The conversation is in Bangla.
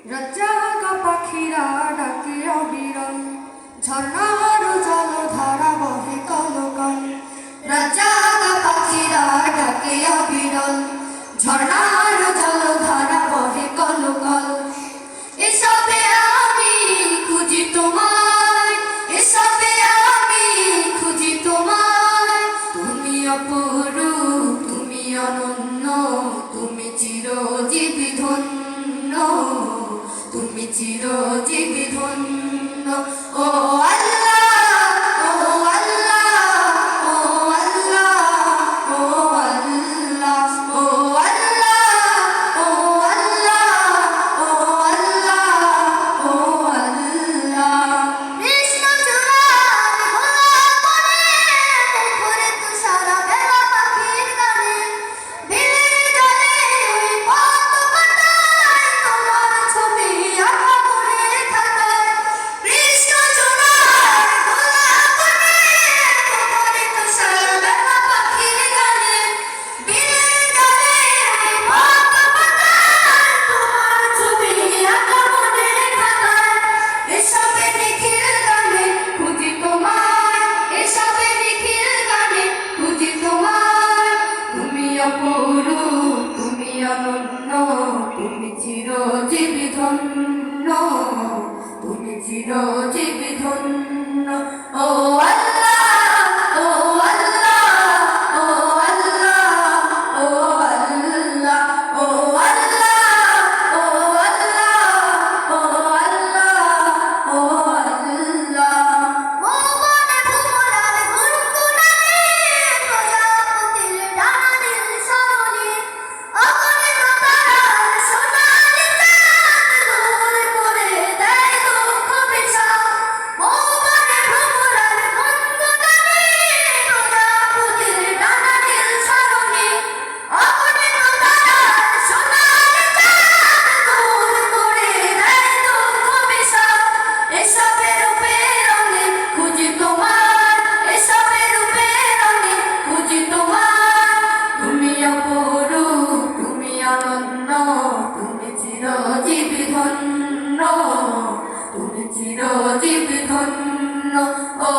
রাজ্জাগা পাখিরা ডাকে অবিরল, ঝর্ণার জলধারা বহে কলকল। রাজ্জাগা পাখিরা ডাকে অবিরল, ঝর্ণার জলধারা বহে কলকল। এসবে আমি খুঁজি তোমায়, এসবে আমি খুঁজি তোমায়। তুমি অপরূপ, তুমি অনন্য, তুমি চিরজীবী ধন্য, তুমি চিরজীবী ধন্য। ও আল্লাহ, ও আল্লাহ, ও আল্লাহ, ও আল্লাহ, ও আল্লাহ, ও আল্লাহ, ও আল্লাহ, ও আল্লাহ। কৃষ্ণ চূড়ার গোলাপ বনে, মুখরে তুষারা বেলা পাখির গানে, বিলের জলে ওই পদ্ম পাতায় তোমার ছবি আঁকা মনের খাতায়। কৃষ্ণ চূড়ার গোলাপ বনে, মুখরে তুষারা বেলা পাখির গানে, বিলের জলে ওই পদ্ম পাতায় তোমার ছবি আঁকা মনের খাতায়। এসবে নিখিল গানে খুঁজি তোমায়, এসবে নিখিল গানে খুঁজি তোমায়। তুমি অপরূপ, তুমি অনন্য, তুমি চিরজীবী ধন্য, তুমি চিরজীবী ধন্য। ও আল্লাহ, ও আল্লাহ, ও আল্লাহ, ও আল্লাহ, ও আল্লাহ, ও আল্লাহ, ও আল্লাহ, ও আল্লাহ। মৌবনে ভ্রমরার গুনগুনানি, প্রজাপতির ডানানির স্মরণে, অগণিত তারার সোনালি চাঁদ দূর করে দেয় দুঃখ বিষাদ। মৌবনে ভ্রমরার গুনগুনানি, প্রজাপতির ডানানির স্মরণে, অগণিত তারার সোনালি চাঁদ দূর করে দেয় দুঃখ বিষাদ। এসবে রূপে রঙে খুঁজি তোমার, এসবে রূপে রঙে খুঁজি তোমার। তুমি অপরূপ, তুমি অনন্য, তুমি চিরজীবী ধন্য, তুমি চিরজীবী ধন্য। ও